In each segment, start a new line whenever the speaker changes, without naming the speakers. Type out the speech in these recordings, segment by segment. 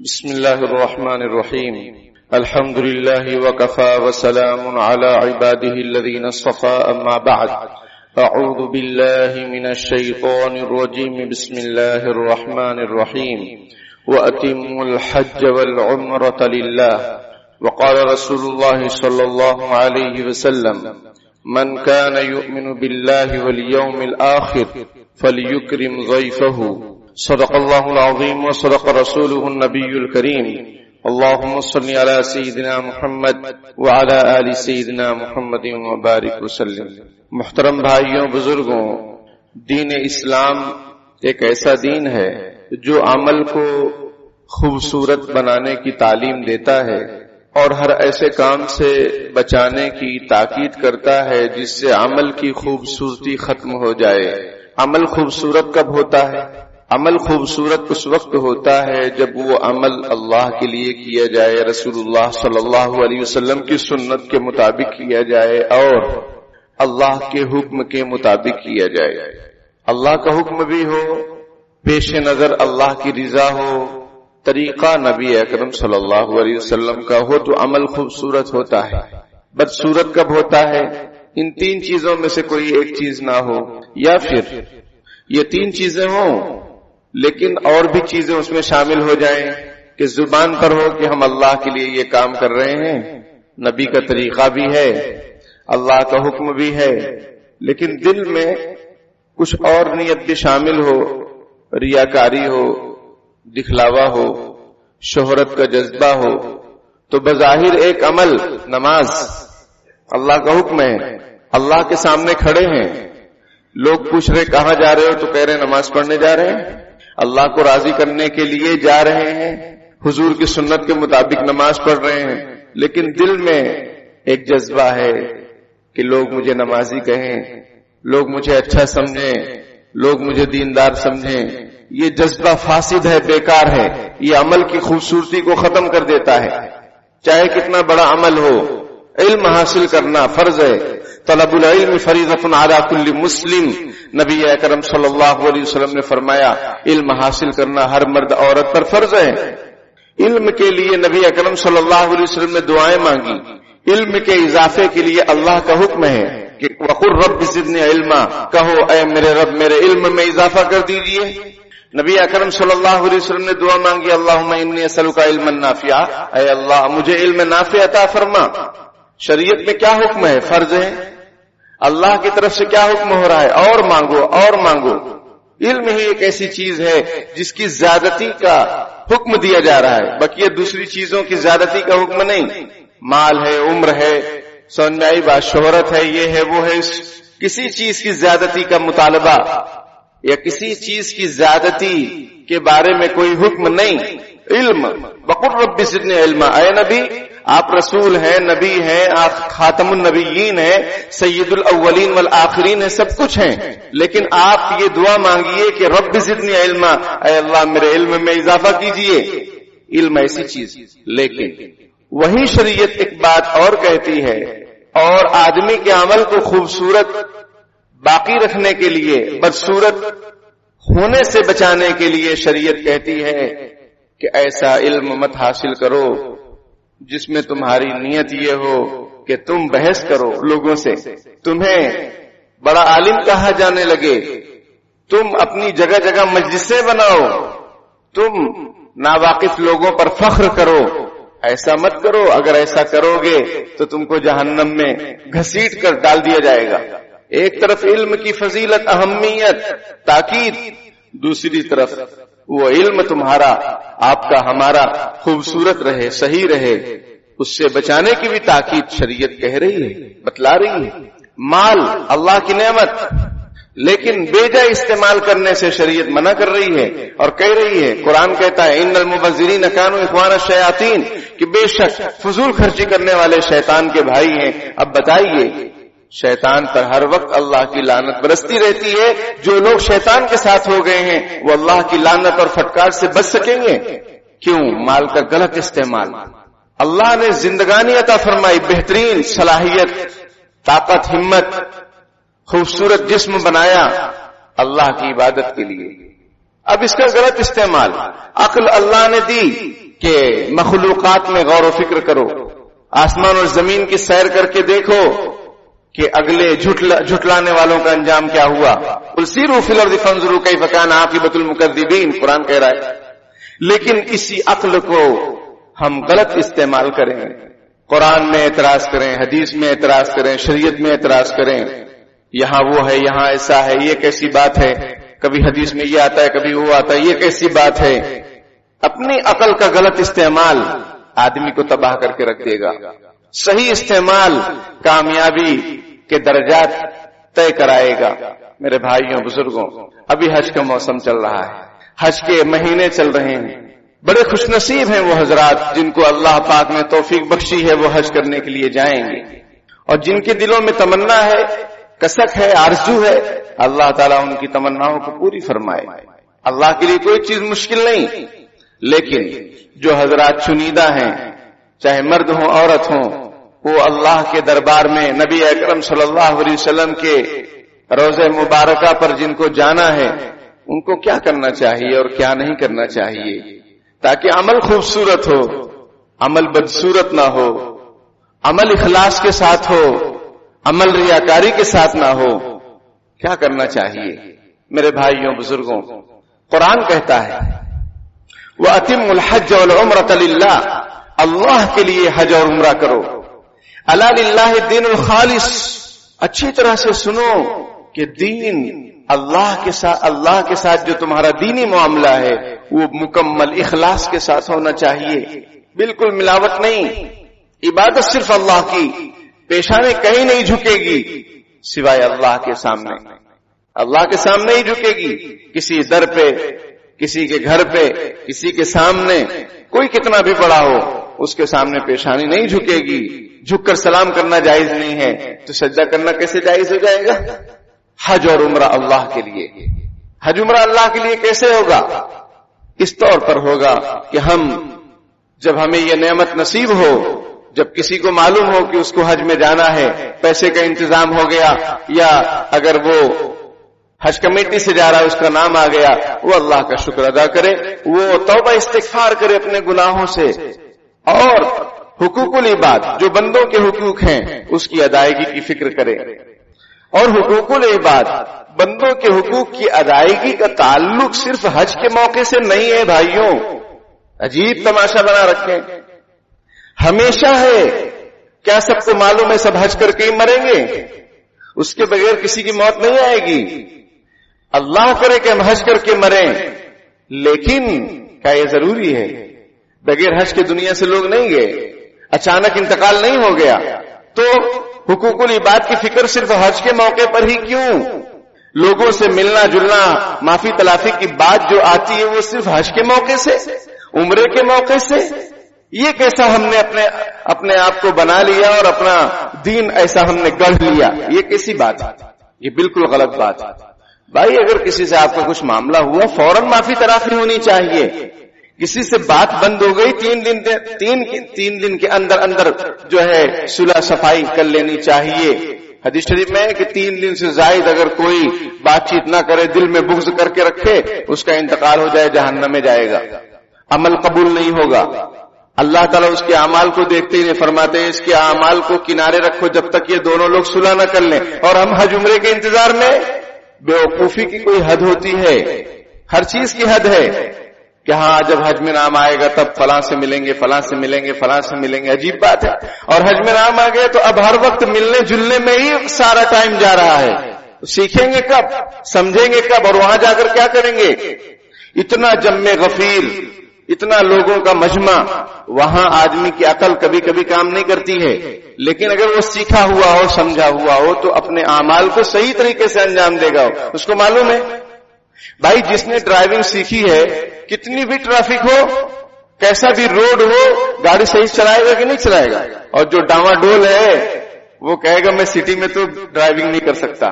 بسم الله الرحمن الرحيم. الحمد لله وكفى وسلام على عباده الذين اصطفى. أما بعد، أعوذ بالله من الشيطان الرجيم. بسم الله الرحمن الرحيم. وأتموا الحج والعمرة لله. وقال رسول الله صلى الله عليه وسلم: من كان يؤمن بالله واليوم الآخر فليكرم ضيفه. صدق الله العظيم وصدق رسوله النبي الكريم. اللهم صل على سيدنا محمد وعلى آل سيدنا محمد وبارك وسلم. محترم بھائیوں، بزرگوں، دین اسلام ایک ایسا دین ہے جو عمل کو خوبصورت بنانے کی تعلیم دیتا ہے اور ہر ایسے کام سے بچانے کی تاکید کرتا ہے جس سے عمل کی خوبصورتی ختم ہو جائے. عمل خوبصورت کب ہوتا ہے؟ عمل خوبصورت اس وقت ہوتا ہے جب وہ عمل اللہ کے لیے کیا جائے، رسول اللہ صلی اللہ علیہ وسلم کی سنت کے مطابق کیا جائے اور اللہ کے حکم کے مطابق کیا جائے. اللہ کا حکم بھی ہو، پیش نظر اللہ کی رضا ہو، طریقہ نبی اکرم صلی اللہ علیہ وسلم کا ہو تو عمل خوبصورت ہوتا ہے. بدصورت کب ہوتا ہے؟ ان تین چیزوں میں سے کوئی ایک چیز نہ ہو، یا پھر یہ تین چیزیں ہوں لیکن اور بھی چیزیں اس میں شامل ہو جائیں کہ زبان پر ہو کہ ہم اللہ کے لیے یہ کام کر رہے ہیں، نبی کا طریقہ بھی ہے، اللہ کا حکم بھی ہے، لیکن دل میں کچھ اور نیت بھی شامل ہو، ریاکاری ہو، دکھلاوا ہو، شہرت کا جذبہ ہو، تو بظاہر ایک عمل نماز اللہ کا حکم ہے، اللہ کے سامنے کھڑے ہیں، لوگ پوچھ رہے کہاں جا رہے ہو تو کہہ رہے نماز پڑھنے جا رہے ہیں، اللہ کو راضی کرنے کے لیے جا رہے ہیں، حضور کی سنت کے مطابق نماز پڑھ رہے ہیں، لیکن دل میں ایک جذبہ ہے کہ لوگ مجھے نمازی کہیں، لوگ مجھے اچھا سمجھیں، لوگ مجھے دیندار سمجھیں. یہ جذبہ فاسد ہے، بیکار ہے، یہ عمل کی خوبصورتی کو ختم کر دیتا ہے. چاہے کتنا بڑا عمل ہو، علم حاصل کرنا فرض ہے. طلب العلم فریضۃ علی کل مسلم. نبی اکرم صلی اللہ علیہ وسلم نے فرمایا علم حاصل کرنا ہر مرد عورت پر فرض ہے. علم کے لیے نبی اکرم صلی اللہ علیہ وسلم نے دعائیں مانگی. علم کے اضافے کے لیے اللہ کا حکم ہے کہ وقل رب زدنی علما، کہو اے میرے رب میرے علم میں اضافہ کر دیجئے. نبی اکرم صلی اللہ علیہ وسلم نے دعا مانگی اللہم انی اسألک علما نافعا، اے اللہ مجھے علم نافع عطا فرما. شریعت میں کیا حکم ہے؟ فرض ہے. اللہ کی طرف سے کیا حکم ہو رہا ہے؟ اور مانگو اور مانگو. علم ہی ایک ایسی چیز ہے جس کی زیادتی کا حکم دیا جا رہا ہے، بقیہ دوسری چیزوں کی زیادتی کا حکم نہیں. مال ہے، عمر ہے، سمجھ میں آئی بات، شہرت ہے، یہ ہے وہ ہے، کسی چیز کی زیادتی کا مطالبہ یا کسی چیز کی زیادتی کے بارے میں کوئی حکم نہیں. علم وقل رب زدنی علما. اے نبی، آپ رسول ہیں، نبی ہیں، آپ خاتم النبیین ہیں، سید الاولین والآخرین ہیں، سب کچھ ہیں، لیکن آپ یہ دعا مانگیے کہ رب زدنی علما، اے اللہ میرے علم میں اضافہ کیجئے. علم ایسی چیز. لیکن وہی شریعت ایک بات اور کہتی ہے، اور آدمی کے عمل کو خوبصورت باقی رکھنے کے لیے، بدصورت ہونے سے بچانے کے لیے شریعت کہتی ہے کہ ایسا علم مت حاصل کرو جس میں تمہاری نیت یہ ہو کہ تم بحث کرو لوگوں سے، تمہیں بڑا عالم کہا جانے لگے، تم اپنی جگہ جگہ مجلسیں بناؤ، تم ناواقف لوگوں پر فخر کرو. ایسا مت کرو. اگر ایسا کرو گے تو تم کو جہنم میں گھسیٹ کر ڈال دیا جائے گا. ایک طرف علم کی فضیلت، اہمیت، تاکید، دوسری طرف وہ علم تمہارا، آپ کا، ہمارا خوبصورت رہے، صحیح رہے، اس سے بچانے کی بھی تاکید شریعت کہہ رہی ہے، بتلا رہی ہے. مال اللہ کی نعمت، لیکن بے جا استعمال کرنے سے شریعت منع کر رہی ہے اور کہہ رہی ہے، قرآن کہتا ہے ان المبذرین کانوا اخوان الشیاطین، کہ بے شک فضول خرچی کرنے والے شیطان کے بھائی ہیں. اب بتائیے، شیطان پر ہر وقت اللہ کی لعنت برستی رہتی ہے. جو لوگ شیطان کے ساتھ ہو گئے ہیں وہ اللہ کی لعنت اور پھٹکار سے بچ سکیں گے؟ کیوں؟ مال کا غلط استعمال. اللہ نے زندگانی عطا فرمائی، بہترین صلاحیت، طاقت، ہمت، خوبصورت جسم بنایا اللہ کی عبادت کے لیے. اب اس کا غلط استعمال. عقل اللہ نے دی کہ مخلوقات میں غور و فکر کرو، آسمان اور زمین کی سیر کر کے دیکھو کہ اگلے جھٹلانے والوں کا انجام کیا ہوا. قل سیروا فی الارض فانظروا کیف کان عاقبۃ المکذبین، قرآن کہہ رہا ہے. لیکن اسی عقل کو ہم غلط استعمال کریں، قرآن میں اعتراض کریں، حدیث میں اعتراض کریں، شریعت میں اعتراض کریں. یہاں وہ ہے، یہاں ایسا ہے، یہ کیسی بات ہے، کبھی حدیث میں یہ آتا ہے، کبھی وہ آتا ہے، یہ کیسی بات ہے. اپنی عقل کا غلط استعمال آدمی کو تباہ کر کے رکھ دے گا. صحیح استعمال کامیابی کے درجات طے کرائے گا. میرے بھائیوں بزرگوں، ابھی حج کا موسم چل رہا ہے، حج کے مہینے چل رہے ہیں. بڑے خوش نصیب ہیں وہ حضرات جن کو اللہ پاک نے توفیق بخشی ہے وہ حج کرنے کے لیے جائیں گے، اور جن کے دلوں میں تمنا ہے، کسک ہے، آرزو ہے، اللہ تعالیٰ ان کی تمناؤں کو پوری فرمائے. اللہ کے لیے کوئی چیز مشکل نہیں. لیکن جو حضرات چنیدہ ہیں، چاہے مرد ہوں عورت ہوں، وہ اللہ کے دربار میں نبی اکرم صلی اللہ علیہ وسلم کے روضہ مبارکہ پر جن کو جانا ہے، ان کو کیا کرنا چاہیے اور کیا نہیں کرنا چاہیے تاکہ عمل خوبصورت ہو، عمل بدصورت نہ ہو، عمل اخلاص کے ساتھ ہو، عمل ریاکاری کے ساتھ نہ ہو. کیا کرنا چاہیے میرے بھائیوں بزرگوں؟ قرآن کہتا ہے وَأَتِمُّ الْحَجَّ وَالْعُمْرَةَ لِلَّهِ، اللہ کے لیے حج اور عمرہ کرو. أَلَا لِلَّهِ الدِّينُ الْخَالِصُ، اچھی طرح سے سنو کہ دین اللہ کے ساتھ جو تمہارا دینی معاملہ ہے وہ مکمل اخلاص کے ساتھ ہونا چاہیے، بالکل ملاوٹ نہیں. عبادت صرف اللہ کی، پیشانے کہیں نہیں جھکے گی سوائے اللہ کے سامنے. اللہ کے سامنے ہی جھکے گی. کسی در پہ، کسی کے گھر پہ، کسی کے سامنے، کوئی کتنا بھی بڑا ہو اس کے سامنے پیشانی نہیں جھکے گی. جھک کر سلام کرنا جائز نہیں ہے تو سجدہ کرنا کیسے جائز ہو جائے گا؟ حج اور عمرہ اللہ کے لیے. حج عمرہ اللہ کے لیے کیسے ہوگا؟ اس طور پر ہوگا کہ جب ہمیں یہ نعمت نصیب ہو، جب کسی کو معلوم ہو کہ اس کو حج میں جانا ہے، پیسے کا انتظام ہو گیا، یا اگر وہ حج کمیٹی سے جا رہا ہے اس کا نام آ گیا، وہ اللہ کا شکر ادا کرے، وہ توبہ استغفار کرے اپنے گناہوں سے، اور حقوق العباد جو بندوں کے حقوق ہیں اس کی ادائیگی کی فکر کرے. اور حقوق العباد بندوں کے حقوق کی ادائیگی کا تعلق صرف حج کے موقع سے نہیں ہے بھائیوں. عجیب تماشا بنا رکھیں، ہمیشہ ہے. کیا سب کو معلوم ہے سب حج کر کے ہی مریں گے؟ اس کے بغیر کسی کی موت نہیں آئے گی. اللہ کرے کہ ہم حج کر کے مریں، لیکن کیا یہ ضروری ہے؟ بغیر حج کے دنیا سے لوگ نہیں گئے، اچانک انتقال نہیں ہو گیا، تو حقوق العباد کی فکر صرف حج کے موقع پر ہی کیوں؟ لوگوں سے ملنا جلنا، معافی تلافی کی بات جو آتی ہے وہ صرف حج کے موقع سے، عمرے کے موقع سے؟ یہ کیسا ہم نے اپنے آپ کو بنا لیا اور اپنا دین ایسا ہم نے گڑھ لیا؟ یہ کیسی بات ہے؟ یہ بالکل غلط بات ہے. بھائی اگر کسی سے آپ کا کچھ معاملہ ہوا فوراً معافی تلافی ہونی چاہیے. کسی سے بات بند ہو گئی، تین دن کے اندر جو ہے صلح صفائی کر لینی چاہیے. حدیث شریف میں ہے کہ 3 دن سے زائد اگر کوئی بات چیت نہ کرے، دل میں بغض کر کے رکھے، اس کا انتقال ہو جائے جہنم میں جائے گا، عمل قبول نہیں ہوگا. اللہ تعالیٰ اس کے اعمال کو دیکھتے ہی نہیں، فرماتے ہیں اس کے اعمال کو کنارے رکھو جب تک یہ دونوں لوگ صلح نہ کر لیں. اور ہم حج عمرے کے انتظار میں، بیوقوفی کی کوئی حد ہوتی ہے، ہر چیز کی حد ہے کہ ہاں جب حج میں نام آئے گا تب فلاں سے ملیں گے، فلاں سے ملیں گے، فلاں سے ملیں گے. عجیب بات ہے. اور حج میں نام آ گئے تو اب ہر وقت ملنے جلنے میں ہی سارا ٹائم جا رہا ہے. سیکھیں گے کب؟ سمجھیں گے کب؟ اور وہاں جا کر کیا کریں گے؟ اتنا جمع غفیر، اتنا لوگوں کا مجمع، وہاں آدمی کی عقل کبھی کبھی کام نہیں کرتی ہے. لیکن اگر وہ سیکھا ہوا ہو، سمجھا ہوا ہو تو اپنے اعمال کو صحیح طریقے سے انجام دے گا. اس کو معلوم ہے. بھائی جس نے ڈرائیونگ سیکھی ہے، کتنی بھی ٹریفک ہو، کیسا بھی روڈ ہو، گاڑی صحیح چلائے گا کہ نہیں چلائے گا؟ اور جو ڈاواں ڈول ہے وہ کہے گا میں سٹی میں تو ڈرائیونگ نہیں کر سکتا،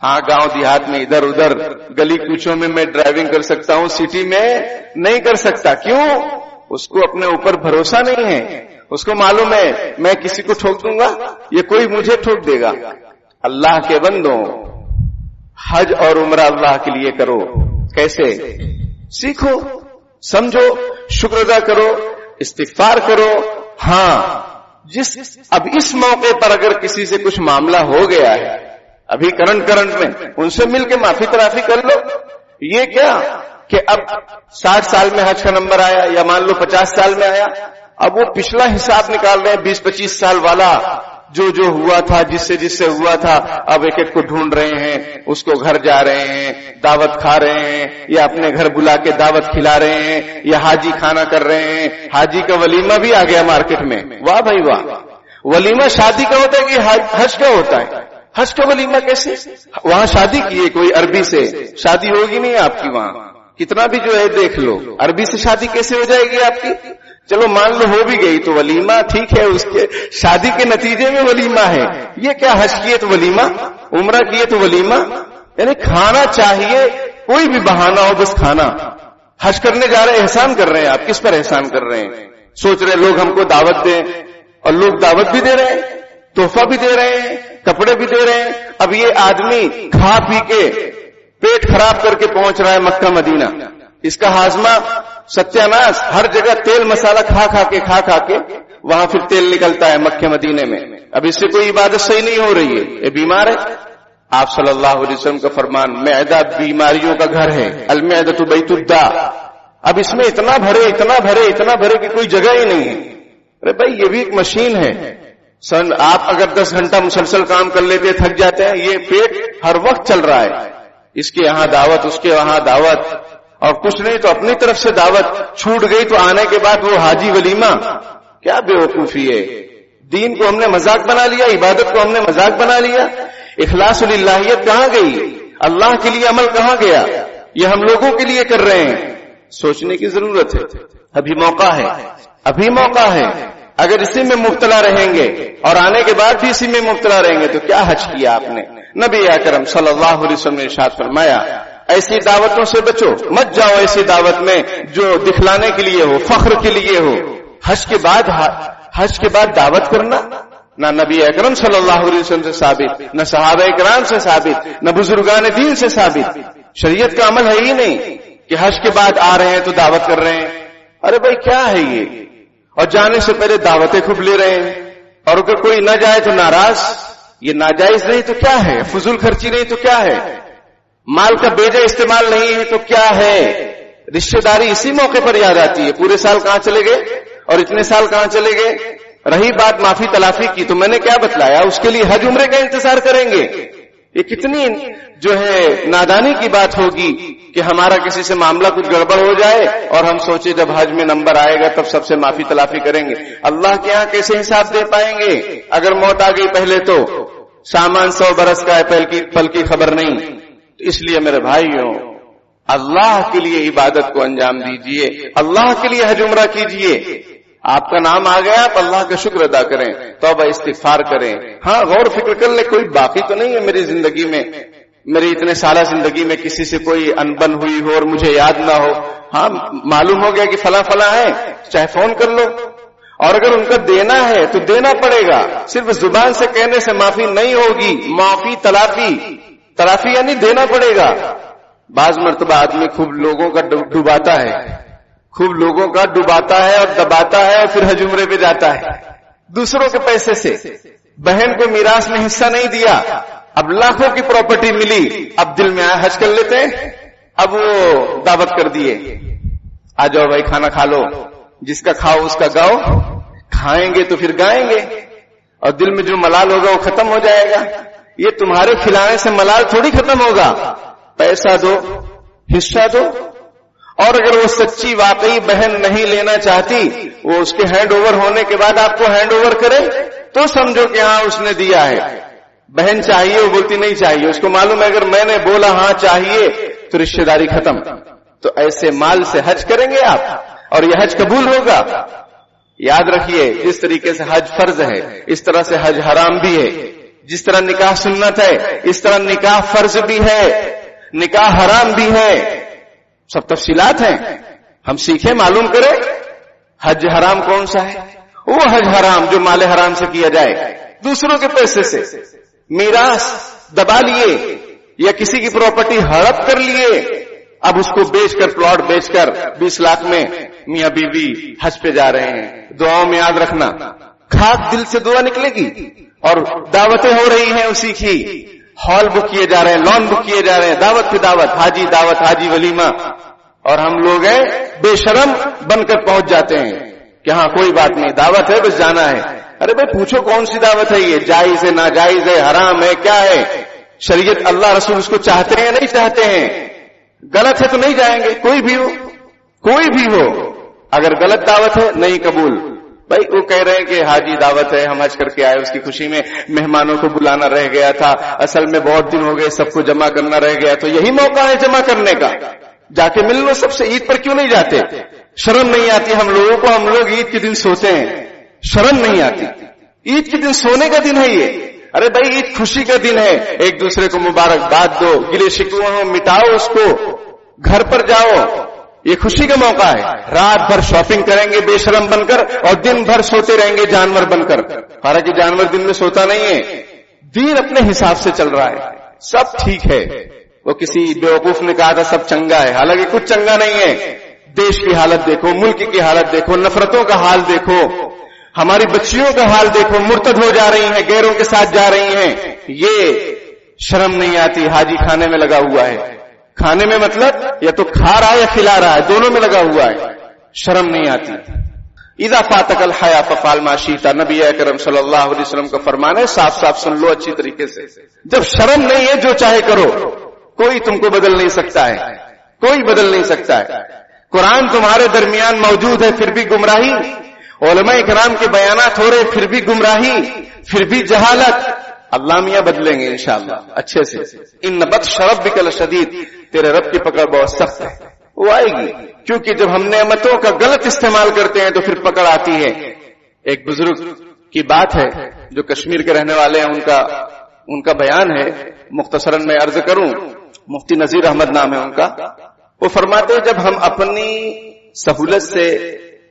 ہاں گاؤں دیہات میں ادھر ادھر گلی کوچوں میں ڈرائیونگ کر سکتا ہوں، سٹی میں نہیں کر سکتا. کیوں؟ اس کو اپنے اوپر بھروسہ نہیں ہے. اس کو معلوم ہے میں کسی کو ٹھوک دوں گا، یہ کوئی مجھے ٹھوک دے گا. اللہ کے بندوں، حج اور عمرہ اللہ کے لیے کرو. کیسے؟ سیکھو، سمجھو، شکر ادا کرو. استغفار کرو. ہاں اب اس موقع پر اگر کسی سے کچھ معاملہ ہو گیا ہے ابھی کرنٹ میں، ان سے مل کے معافی تلافی کر لو. یہ کیا کہ اب 60 سال میں حج کا نمبر آیا یا مان لو 50 سال میں آیا، اب وہ پچھلا حساب نکال رہے ہیں 20-25 سال والا، جو ہوا تھا، جس سے ہوا تھا، اب ایک ایک کو ڈھونڈ رہے ہیں، اس کو گھر جا رہے ہیں، دعوت کھا رہے ہیں، یا اپنے گھر بلا کے دعوت کھلا رہے ہیں، یا حاجی کھانا کر رہے ہیں. حاجی کا ولیمہ بھی آ گیا مارکیٹ میں. واہ بھائی واہ. ولیمہ شادی کا ہوتا ہے کہ حج کا ہوتا ہے؟ حج کا ولیمہ کیسے؟ وہاں شادی کی ہے کوئی عربی سے، شادی ہوگی نہیں آپ کی وہاں. کتنا بھی جو ہے دیکھ لو، عربی سے شادی کیسے ہو جائے گی آپ کی؟ چلو مان لو ہو بھی گئی تو ولیمہ ٹھیک ہے، اس کے شادی کے نتیجے میں ولیمہ ہے. یہ کیا حج کیے تو ولیمہ، عمرہ کیے تو ولیمہ؟ یعنی کھانا چاہیے، کوئی بھی بہانہ ہو بس کھانا. حج کرنے جا رہے ہیں، احسان کر رہے ہیں. آپ کس پر احسان کر رہے ہیں؟ سوچ رہے لوگ ہم کو دعوت دیں، اور لوگ دعوت بھی دے رہے ہیں، تحفہ بھی دے رہے ہیں، کپڑے بھی دے رہے ہیں. اب یہ آدمی کھا پی کے پیٹ خراب کر کے پہنچ رہا ہے مکہ مدینہ، اس کا ہاضمہ ستیاناش، ہر جگہ تیل مسالہ کھا کے وہاں پھر تیل نکلتا ہے مکہ مدینے میں. اب اس سے کوئی عبادت صحیح نہیں ہو رہی ہے، یہ بیمار ہے. آپ صلی اللہ علیہ وسلم کا فرمان، معدہ بیماریوں کا گھر ہے، المعدۃ بیت الداء. اب اس میں اتنا بھرے کہ کوئی جگہ ہی نہیں ہے. ارے بھائی یہ بھی ایک مشین ہے. آپ اگر 10 گھنٹہ مسلسل کام کر لیتے تھک جاتے ہیں، یہ پیٹ ہر وقت چل رہا ہے. اس کے یہاں دعوت، اس کے وہاں دعوت، اور کچھ نہیں تو اپنی طرف سے دعوت. چھوٹ گئی تو آنے کے بعد وہ حاجی ولیمہ. کیا بے وقوفی ہے. دین کو ہم نے مذاق بنا لیا، عبادت کو ہم نے مذاق بنا لیا. اخلاص للہیت کہاں گئی؟ اللہ کے لیے عمل کہاں گیا؟ یہ ہم لوگوں کے لیے کر رہے ہیں. سوچنے کی ضرورت ہے. ابھی موقع ہے. اگر اسی میں مبتلا رہیں گے اور آنے کے بعد بھی اسی میں مبتلا رہیں گے تو کیا حج کیا آپ نے؟ نبی اکرم صلی اللہ علیہ وسلم نے ارشاد فرمایا، ایسی دعوتوں سے بچو، مت جاؤ ایسی دعوت میں جو دکھلانے کے لیے ہو، فخر کے لیے ہو. حج کے بعد دعوت کرنا نہ نبی اکرم صلی اللہ علیہ وسلم سے ثابت، نہ صحابہ کرام سے ثابت، نہ بزرگان دین سے ثابت. شریعت کا عمل ہے ہی نہیں کہ حج کے بعد آ رہے ہیں تو دعوت کر رہے ہیں. ارے بھائی کیا ہے یہ؟ اور جانے سے پہلے دعوتیں خوب لے رہے ہیں، اور اگر کوئی نہ جائے تو ناراض. یہ ناجائز نہیں تو کیا ہے؟ فضول خرچی نہیں تو کیا ہے؟ مال کا بیجا استعمال نہیں ہے تو کیا ہے؟ رشتہ داری اسی موقع پر یاد آتی ہے. پورے سال کہاں چلے گئے اور اتنے سال کہاں چلے گئے؟ رہی بات معافی تلافی کی، تو میں نے کیا بتلایا؟ اس کے لیے حج عمرے کا انتظار کریں گے. یہ کتنی جو ہے نادانی کی بات ہوگی کہ ہمارا کسی سے معاملہ کچھ گڑبڑ ہو جائے اور ہم سوچے جب حج میں نمبر آئے گا تب سب سے معافی تلافی کریں گے. اللہ کے ہاں کیسے حساب دے پائیں گے؟ اگر موت آ گئی پہلے تو سامان 100 برس کا ہے، پل کی خبر نہیں. اس لیے میرے بھائیوں، اللہ کے لیے عبادت کو انجام دیجئے، اللہ کے لیے حج عمرہ کیجئے. آپ کا نام آ گیا، آپ اللہ کا شکر ادا کریں، توبہ استغفار کریں. ہاں غور فکر کر لیں، کوئی باقی تو نہیں ہے میری زندگی میں، میری اتنے سالہ زندگی میں کسی سے کوئی انبن ہوئی ہو اور مجھے یاد نہ ہو. ہاں معلوم ہو گیا کہ فلاں ہے، چاہے فون کر لو. اور اگر ان کا دینا ہے تو دینا پڑے گا. صرف زبان سے کہنے سے معافی نہیں ہوگی. معافی تلافی یعنی دینا پڑے گا. بعض مرتبہ آدمی خوب لوگوں کا ڈباتا ہے اور دباتا ہے اور پھر حج عمرے پہ جاتا ہے دوسروں کے پیسے سے. بہن کو میراث میں حصہ نہیں دیا، اب لاکھوں کی پراپرٹی ملی، اب دل میں آیا حج کر لیتے ہیں. اب وہ دعوت کر دیے، آ جاؤ بھائی کھانا کھا لو، جس کا کھاؤ اس کا گاؤ. کھائیں گے تو پھر گائیں گے، اور دل میں جو ملال ہوگا وہ ختم ہو جائے گا. یہ تمہارے کھلانے سے ملال تھوڑی ختم ہوگا. پیسہ دو، حصہ دو. اور اگر وہ سچی واقعی بہن نہیں لینا چاہتی، وہ اس کے ہینڈ اوور ہونے کے بعد آپ کو ہینڈ اوور کرے تو سمجھو کہ ہاں اس نے دیا ہے. بہن چاہیے، وہ بولتی نہیں چاہیے. اس کو معلوم ہے اگر میں نے بولا ہاں چاہیے تو رشتہ داری ختم. تو ایسے مال سے حج کریں گے آپ اور یہ حج قبول ہوگا. یاد رکھیے، جس طریقے سے حج فرض ہے اس طرح سے حج حرام بھی ہے. جس طرح نکاح سنت ہے اس طرح نکاح فرض بھی ہے، نکاح حرام بھی ہے. سب تفصیلات ہیں، ہم سیکھیں، معلوم کریں. حج حرام کون سا ہے؟ وہ حج حرام جو مال حرام سے کیا جائے، دوسروں کے پیسے سے. میراث دبا لیے یا کسی کی پراپرٹی ہڑپ کر لیے، اب اس کو بیچ کر، پلاٹ بیچ کر 20 لاکھ میں میاں بیوی حج پہ جا رہے ہیں، دعاؤں میں یاد رکھنا، کھاک دل سے دعا نکلے گی، اور دعوتیں ہو رہی ہیں اسی کی، ہال بک کیے جا رہے ہیں، لان بک کیے جا رہے ہیں، دعوت پہ دعوت، حاجی دعوت، حاجی ولیمہ، اور ہم لوگ ہیں بے شرم بن کر پہنچ جاتے ہیں کہ ہاں کوئی بات نہیں، دعوت ہے بس جانا ہے۔ ارے بھائی پوچھو کون سی دعوت ہے یہ، جائز ہے ناجائز ہے حرام ہے کیا ہے؟ شریعت اللہ رسول اس کو چاہتے ہیں نہیں چاہتے ہیں؟ غلط ہے تو نہیں جائیں گے، کوئی بھی ہو، کوئی بھی ہو، اگر غلط دعوت ہے نہیں قبول۔ بھائی وہ کہہ رہے ہیں کہ حاجی دعوت ہے، ہم حج کر کے آئے، اس کی خوشی میں مہمانوں کو بلانا رہ گیا تھا، اصل میں بہت دن ہو گئے، سب کو جمع کرنا رہ گیا، تو یہی موقع ہے جمع کرنے کا، جا کے مل لو سب سے۔ عید پر کیوں نہیں جاتے؟ شرم نہیں آتی ہم لوگوں کو؟ ہم لوگ عید کے دن سوتے ہیں، شرم نہیں آتی؟ عید کے دن سونے کا دن ہے یہ۔ ارے بھائی عید خوشی کا دن ہے، ایک دوسرے کو مبارکباد دو، گلے شکوے ہو مٹاؤ اس کو، گھر پر جاؤ، یہ خوشی کا موقع ہے۔ رات بھر شاپنگ کریں گے بے شرم بن کر، اور دن بھر سوتے رہیں گے جانور بن کر، حالانکہ جانور دن میں سوتا نہیں ہے۔ دین اپنے حساب سے چل رہا ہے، سب ٹھیک ہے۔ وہ کسی بیوقوف نے کہا تھا سب چنگا ہے، حالانکہ کچھ چنگا نہیں ہے۔ دیش کی حالت دیکھو، ملک کی حالت دیکھو، نفرتوں کا حال دیکھو، ہماری بچیوں کا حال دیکھو، مرتد ہو جا رہی ہیں، غیروں کے ساتھ جا رہی ہیں۔ یہ شرم نہیں آتی؟ حاجی کھانے میں لگا ہوا ہے، کھانے میں مطلب یا تو کھا رہا ہے یا کھلا رہا ہے، دونوں میں لگا ہوا ہے، شرم نہیں آتی؟ اذا فاتک الحیا ففعل ما شئت، نبی اکرم صلی اللہ علیہ وسلم کا فرمان ہے، صاف صاف سن لو اچھی طریقے سے۔ جب شرم نہیں ہے جو چاہے کرو، کوئی تم کو بدل نہیں سکتا ہے، کوئی بدل نہیں سکتا ہے۔ قرآن تمہارے درمیان موجود ہے پھر بھی گمراہی، علماء کرام کے بیانات ہو رہے پھر بھی گمراہی، پھر بھی جہالت۔ اللہ میاں بدلیں گے انشاءاللہ اچھے سے۔ ان بطش ربک لشدید، تیرے رب کی پکڑ بہت سخت ہے، وہ آئے گی، کیونکہ جب ہم نعمتوں کا غلط استعمال کرتے ہیں تو پھر پکڑ آتی ہے۔ ایک بزرگ کی بات ہے جو کشمیر کے رہنے والے ہیں، ان کا بیان ہے، مختصراً میں عرض کروں، مفتی نذیر احمد نام ہے ان کا۔ وہ فرماتے ہیں جب ہم اپنی سہولت سے،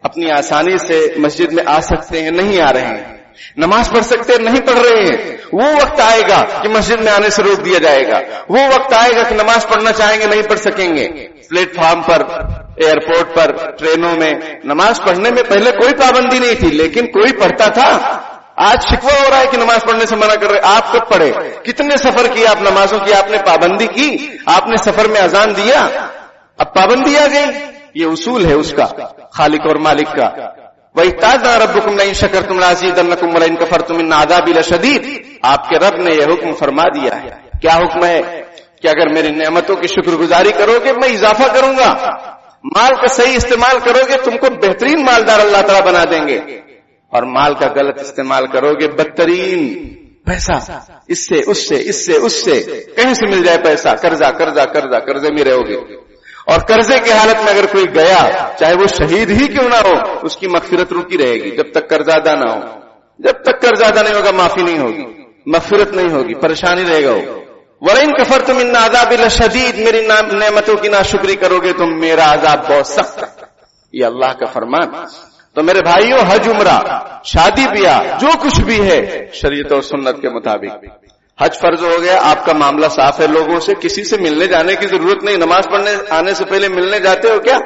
اپنی آسانی سے مسجد میں آ سکتے ہیں، نہیں آ رہے ہیں، نماز پڑھ سکتے ہیں، نہیں پڑھ رہے ہیں، وہ وقت آئے گا کہ مسجد میں آنے سے روک دیا جائے گا، وہ وقت آئے گا کہ نماز پڑھنا چاہیں گے نہیں پڑھ سکیں گے۔ پلیٹ فارم پر، ایئرپورٹ پر، ٹرینوں میں نماز پڑھنے میں پہلے کوئی پابندی نہیں تھی، لیکن کوئی پڑھتا تھا۔ آج شکوہ ہو رہا ہے کہ نماز پڑھنے سے منع کر رہے۔ آپ کب پڑھے؟ کتنے سفر کیا آپ نمازوں کی؟ آپ نے پابندی کی؟ آپ نے سفر میں اذان دیا؟ اب پابندی آ گئی۔ یہ اصول ہے اس کا، خالق اور مالک کا۔ وَإِذْ رَبُّكُمْ لَئِن شَكَرْتُمْ لَأَزِيدَنَّكُمْ وَلَئِن كَفَرْتُمْ إِنَّ عَذَابِي لَشَدِيدٌ۔ آپ کے رب نے یہ حکم فرما دیا ہے۔ کیا حکم ہے؟ کہ اگر میری نعمتوں کی شکر گزاری کرو گے میں اضافہ کروں گا، مال کا صحیح استعمال کرو گے تم کو بہترین مالدار اللہ تعالیٰ بنا دیں گے، اور مال کا غلط استعمال کرو گے بدترین پیسہ، اس سے کہیں سے مل جائے پیسہ، قرضے میں رہو گے۔ اور قرضے کی حالت میں اگر کوئی گیا، چاہے وہ شہید ہی کیوں نہ ہو، اس کی مغفرت رکی رہے گی جب تک قرض ادا نہ ہو۔ جب تک قرض ادا نہیں ہوگا معافی نہیں ہوگی، مغفرت نہیں ہوگی، پریشانی رہے گا۔ وَلَئِن كَفَرْتُمْ إِنَّ عَذَابِي لَشَدِيدٌ، میری نعمتوں کی ناشکری کرو گے تو میرا عذاب بہت سخت ہے۔ یہ اللہ کا فرمان۔ تو میرے بھائیوں، حج، عمرہ، شادی بیاہ، جو کچھ بھی ہے شریعت اور سنت کے مطابق۔ حج فرض ہو گیا، آپ کا معاملہ صاف ہے، لوگوں سے کسی سے ملنے جانے کی ضرورت نہیں۔ نماز پڑھنے آنے سے پہلے ملنے جاتے ہو کیا؟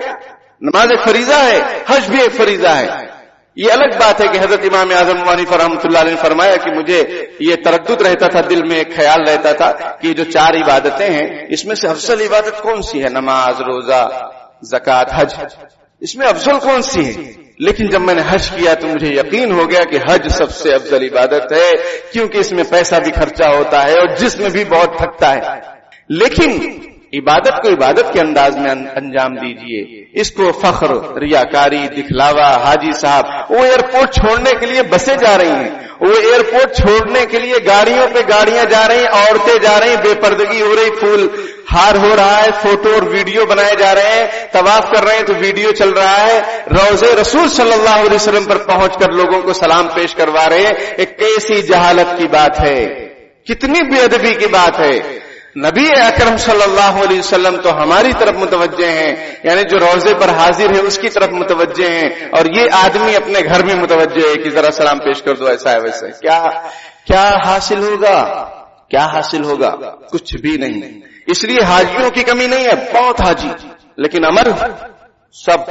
نماز ایک فریضہ ہے، حج بھی ایک فریضہ ہے۔ یہ الگ بات ہے کہ حضرت امام اعظم ابو حنیفہ رحمۃ اللہ علیہ نے فرمایا کہ مجھے یہ تردد رہتا تھا، دل میں ایک خیال رہتا تھا کہ جو 4 عبادتیں ہیں اس میں سے افضل عبادت کون سی ہے؟ نماز، روزہ، زکوٰۃ، حج، اس میں افضل کون سی ہے؟ لیکن جب میں نے حج کیا تو مجھے یقین ہو گیا کہ حج سب سے افضل عبادت ہے، کیونکہ اس میں پیسہ بھی خرچہ ہوتا ہے اور جسم بھی بہت تھکتا ہے۔ لیکن عبادت کو عبادت کے انداز میں انجام دیجئے، اس کو فخر، ریاکاری، دکھلاوا۔ حاجی صاحب وہ ایئرپورٹ چھوڑنے کے لیے بسیں جا رہی ہیں، وہ ایئرپورٹ چھوڑنے کے لیے گاڑیوں پہ گاڑیاں جا رہی ہیں، عورتیں جا رہی ہیں، بے پردگی ہو رہی، پھول ہار ہو رہا ہے، فوٹو اور ویڈیو بنائے جا رہے ہیں، طواف کر رہے ہیں تو ویڈیو چل رہا ہے، روضے رسول صلی اللہ علیہ وسلم پر پہنچ کر لوگوں کو سلام پیش کروا رہے ہیں۔ ایک کیسی جہالت کی بات ہے، کتنی بے ادبی کی بات ہے۔ نبی اکرم صلی اللہ علیہ وسلم تو ہماری طرف متوجہ ہیں، یعنی جو روضے پر حاضر ہے اس کی طرف متوجہ ہیں، اور یہ آدمی اپنے گھر میں متوجہ ہے کہ ذرا سلام پیش کر دو، ایسا ہے ویسا ہے۔ کیا حاصل ہوگا؟ کیا حاصل ہوگا؟ کچھ بھی نہیں۔ اس لیے حاجیوں کی کمی نہیں ہے، بہت حاجی، لیکن عمل سب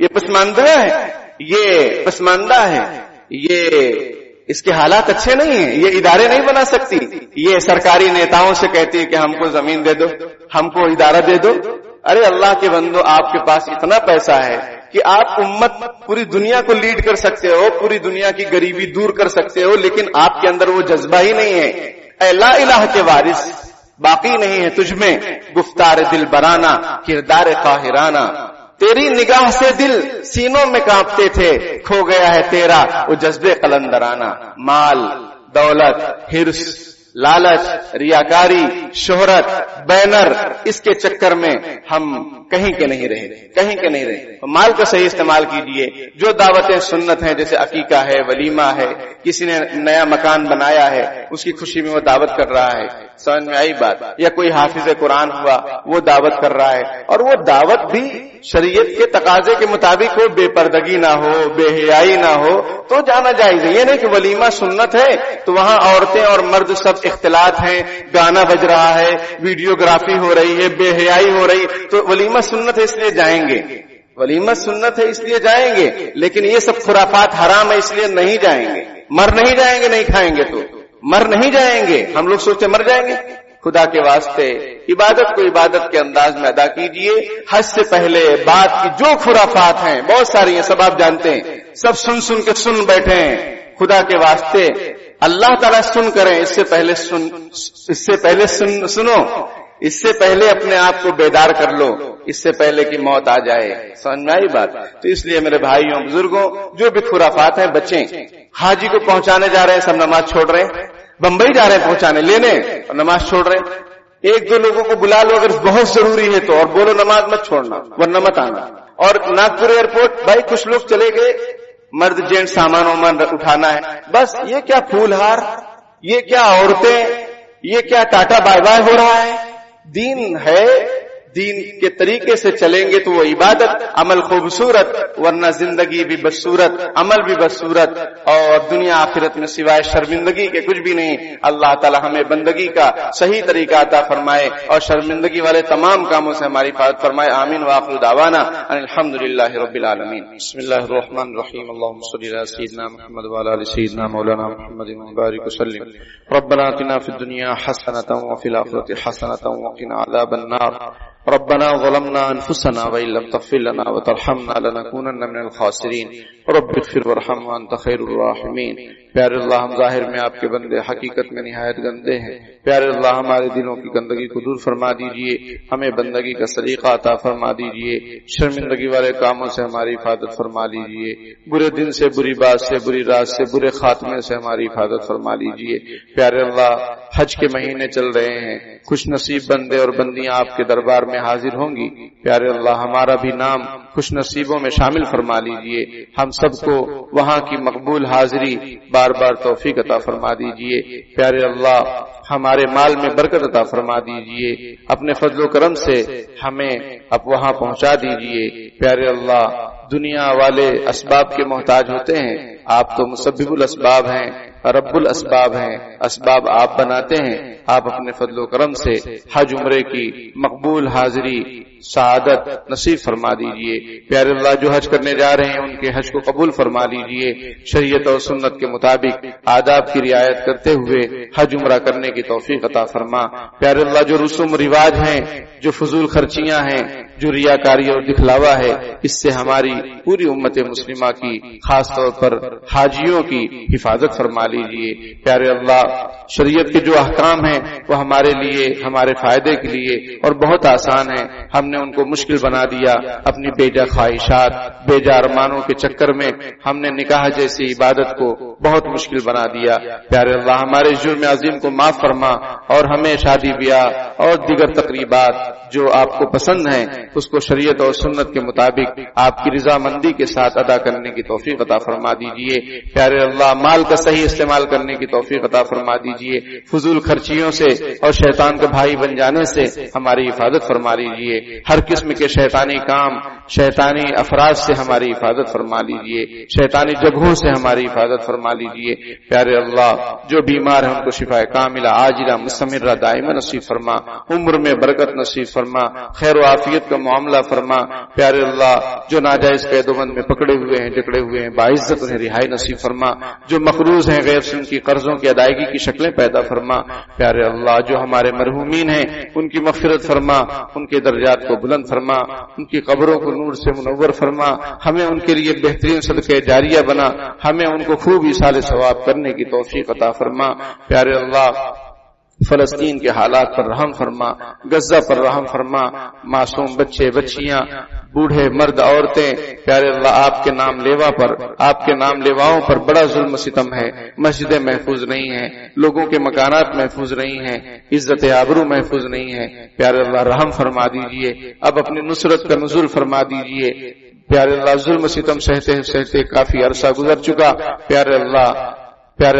یہ پسماندہ ہے، یہ پسماندہ ہے، یہ اس کے حالات اچھے نہیں ہیں، یہ ادارے نہیں بنا سکتی، یہ سرکاری نیتاؤں سے کہتی ہے کہ ہم کو زمین دے دو، ہم کو ادارہ دے دو۔ ارے اللہ کے بندو، آپ کے پاس اتنا پیسہ ہے کہ آپ امت پوری دنیا کو لیڈ کر سکتے ہو، پوری دنیا کی غریبی دور کر سکتے ہو، لیکن آپ کے اندر وہ جذبہ ہی نہیں ہے۔ اے لا الہ کے وارث، باقی نہیں ہے تجھ میں گفتار دل برانہ، کردار قاہرانہ۔ تیری نگاہ سے دل سینوں میں کانپتے تھے، کھو گیا ہے تیرا وہ جذبے قلندرانہ۔ مال، دولت، حرص، لالچ، ریاکاری، شہرت، بینر، اس کے چکر میں ہم کہیں کے نہیں رہے، کہیں کے نہیں رہے۔ مال کا صحیح استعمال کیجئے۔ جو دعوتیں سنت ہیں جیسے عقیقہ ہے، ولیمہ ہے، کسی نے نیا مکان بنایا ہے اس کی خوشی میں وہ دعوت کر رہا ہے، سمجھ میں آئی بات؟ یا کوئی حافظ قرآن ہوا وہ دعوت کر رہا ہے، اور وہ دعوت بھی شریعت کے تقاضے کے مطابق ہو، بے پردگی نہ ہو، بے حیائی نہ ہو تو جانا جائز ہے۔ یہ نہیں کہ ولیمہ سنت ہے تو وہاں عورتیں اور مرد سب اختلاط ہیں، گانا بج رہا ہے، ویڈیوگرافی ہو رہی ہے، بے حیائی ہو رہی، تو ولیمہ سنت ہے اس لیے جائیں گے، ولیمہ سنت ہے اس لیے جائیں گے، لیکن یہ سب خرافات حرام ہے اس لیے نہیں جائیں گے۔ مر نہیں جائیں گے، نہیں کھائیں گے تو مر نہیں جائیں گے۔ ہم لوگ سوچتے مر جائیں گے۔ خدا کے واسطے عبادت کو عبادت کے انداز میں ادا کیجئے۔ حج سے پہلے بعد کی جو خرافات ہیں بہت ساری ہیں، سب آپ جانتے ہیں، سب سن کے سن بیٹھے ہیں۔ خدا کے واسطے اللہ تعالیٰ سن کریں، اس سے پہلے سنو، اس سے پہلے اپنے آپ کو بیدار کر لو، اس سے پہلے کہ موت آ جائے۔ سمجھ میں آئی بات؟ تو اس لیے میرے بھائیوں بزرگوں، جو بھی خرافات ہیں بچیں۔ حاجی کو پہنچانے جا رہے ہیں، سب نماز چھوڑ رہے ہیں، بمبئی جا رہے ہیں پہنچانے لینے اور نماز چھوڑ رہے ہیں۔ ایک دو لوگوں کو بلا لو اگر بہت ضروری ہے تو، اور بولو نماز مت چھوڑنا ورنہ مت آنا۔ اور ناگپور ایئرپورٹ بھائی کچھ لوگ چلے گئے، مرد جینٹ سامان وامان اٹھانا ہے، بس یہ کیا پھول ہار، یہ کیا عورتیں، یہ کیا ٹاٹا بائے بائے ہو رہا ہے؟ دین ہے، دین کے طریقے سے چلیں گے تو وہ عبادت، عمل خوبصورت، ورنہ زندگی بھی بدصورت، عمل بھی بدصورت، اور دنیا آخرت میں سوائے شرمندگی کے کچھ بھی نہیں۔ اللہ تعالی ہمیں بندگی کا صحیح طریقہ عطا فرمائے اور شرمندگی والے تمام کاموں سے ہماری حفاظت فرمائے۔ آمین وآخر دعوانا ان الحمدللہ رب العالمین۔ بسم اللہ الرحمن الرحیم، اللهم صل علی سیدنا محمد وعلی آل سیدنا مولانا محمد وبارک وسلم۔ ربنا آتنا فی الدنیا حسنۃ وفی الآخرۃ حسنۃ وقنا عذاب النار۔ ربنا ظلمنا انفسنا وان لم تغفر لنا وترحمنا لنكونن من الخاسرین۔ رب اغفر وارحم وانت خیر الراحمین۔ پیارے اللہ، ہم ظاہر میں آپ کے بندے، حقیقت میں نہایت گندے ہیں۔ پیارے اللہ، ہمارے دلوں کی گندگی کو دور فرما دیجئے، ہمیں بندگی کا سلیقہ عطا فرما دیجئے، شرمندگی والے کاموں سے ہماری حفاظت فرما لیجئے، برے دن سے، بری بات سے، بری رات سے، برے خاتمے سے ہماری حفاظت فرما لیجئے۔ پیارے اللہ، حج کے مہینے چل رہے ہیں، خوش نصیب بندے اور بندیاں آپ کے دربار میں حاضر ہوں گی۔ پیارے اللہ، ہمارا بھی نام خوش نصیبوں میں شامل فرما لیجئے، ہم سب کو وہاں کی مقبول حاضری بار بار توفیق عطا فرما دیجئے۔ پیارے اللہ، ہمارے مال میں برکت عطا فرما دیجئے، اپنے فضل و کرم سے ہمیں اب وہاں پہنچا دیجئے۔ پیارے اللہ، دنیا والے اسباب کے محتاج ہوتے ہیں، آپ تو مسبب الاسباب ہیں، رب الاسباب ہیں، اسباب آپ بناتے ہیں۔ آپ اپنے فضل و کرم سے حج عمرے کی مقبول حاضری سعادت نصیب فرما دیجئے۔ پیارے اللہ، جو حج کرنے جا رہے ہیں ان کے حج کو قبول فرما لیجئے، شریعت اور سنت کے مطابق آداب کی رعایت کرتے ہوئے حج عمرہ کرنے کی توفیق عطا فرما۔ پیارے اللہ، جو رسوم و رواج ہیں، جو فضول خرچیاں ہیں، جو ریاکاری اور دکھلاوا ہے، اس سے ہماری پوری امت مسلمہ کی، خاص طور پر حاجیوں کی حفاظت فرما لیجئے۔ پیارے اللہ، شریعت کے جو احکام ہیں وہ ہمارے لیے، ہمارے فائدے کے لیے اور بہت آسان ہیں، ہم نے ان کو مشکل بنا دیا۔ اپنی بیجا خواہشات، بیجا ارمانوں کے چکر میں ہم نے نکاح جیسی عبادت کو بہت مشکل بنا دیا۔ پیارے اللہ، ہمارے جرم عظیم کو معاف فرما اور ہمیں شادی بیاہ اور دیگر تقریبات جو آپ کو پسند ہیں اس کو شریعت اور سنت کے مطابق آپ کی رضامندی کے ساتھ ادا کرنے کی توفیق عطا فرما دیجئے۔ پیارے اللہ، مال کا صحیح استعمال کرنے کی توفیق عطا فرما دیجئے، فضول خرچیوں سے اور شیطان کا بھائی بن جانے سے ہماری حفاظت فرما لیجئے۔ ہر قسم کے شیطانی کام شیطانی افراد سے ہماری حفاظت فرما لیجئے، شیطانی جگہوں سے ہماری حفاظت فرما لیجئے۔ پیارے اللہ جو بیمار ہیں ان کو شفا کاملہ عاجلہ مستمرہ دائمہ نصیب فرما، عمر میں برکت نصیب فرما، خیر و عافیت کا معاملہ فرما۔ پیارے اللہ جو ناجائز قید و بند میں پکڑے ہوئے ہیں، جکڑے ہوئے ہیں، باعزت انہیں رہائی نصیب فرما، جو مقروض ہیں غیر سے ان کی قرضوں کی ادائیگی کی شکلیں پیدا فرما۔ پیارے اللہ جو ہمارے مرحومین ہیں ان کی مغفرت فرما، ان کے درجات کو بلند فرما، ان کی قبروں کو نور سے منور فرما، ہمیں ان کے لیے بہترین صدقہ جاریہ بنا، ہمیں ان کو خوب ایصال ثواب کرنے کی توفیق عطا فرما۔ پیارے اللہ فلسطین کے حالات پر رحم فرما، غزہ پر رحم فرما، معصوم بچے بچیاں بوڑھے مرد عورتیں، پیارے اللہ آپ کے نام لیوا پر، آپ کے نام لیواؤں پر بڑا ظلم و ستم ہے، مسجدیں محفوظ نہیں ہیں، لوگوں کے مکانات محفوظ نہیں ہیں، عزت آبرو محفوظ نہیں ہے۔ پیارے اللہ رحم فرما دیجئے، اب اپنی نصرت کا نزول فرما دیجئے۔ پیارے اللہ ظلم و ستم سہتے سہتے کافی عرصہ گزر چکا، پیارے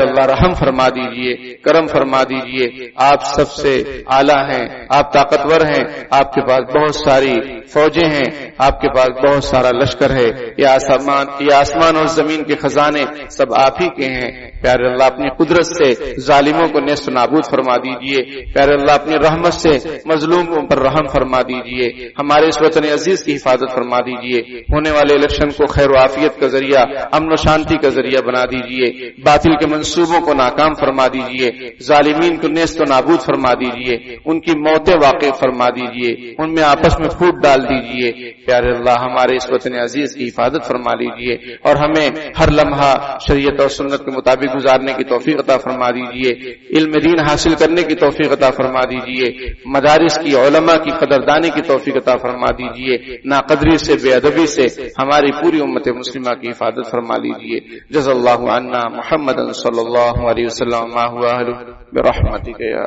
اللہ رحم فرما دیجئے، کرم فرما دیجئے۔ آپ سب سے اعلیٰ ہیں، آپ طاقتور ہیں، آپ کے پاس بہت ساری فوجیں ہیں، آپ کے پاس بہت سارا لشکر ہے، یہ آسمان اور زمین کے خزانے سب آپ ہی کے ہیں۔ پیارے اللہ اپنی قدرت سے ظالموں کو نیست و نابود فرما دیجئے، پیارے اللہ اپنی رحمت سے مظلوموں پر رحم فرما دیجئے، ہمارے اس وطن عزیز کی حفاظت فرما دیجئے، ہونے والے الیکشن کو خیر و عافیت کا ذریعہ، امن و شانتی کا ذریعہ بنا دیجئے، باطل کے منصوبوں کو ناکام فرما دیجئے، ظالمین کو نیست و نابود فرما دیجئے، ان کی موتیں واقع فرما دیجئے، ان میں آپس میں پھوٹ ڈال دیجئے۔ پیارے اللہ ہمارے اس وطن عزیز کی حفاظت فرما لیجئے اور ہمیں ہر لمحہ شریعت اور سنت کے مطابق گزارنے کی توفیق عطا فرما دیجئے، علم دین حاصل کرنے کی توفیق عطا فرما دیجئے، مدارس کی علماء کی قدردانی کی توفیق عطا فرما دیجئے، ناقدری سے بے ادبی سے ہماری پوری امت مسلمہ کی حفاظت فرما لیجئے۔ جزا اللہ عنا محمد صلی اللہ علیہ وسلم ما هو اهله برحمتك یا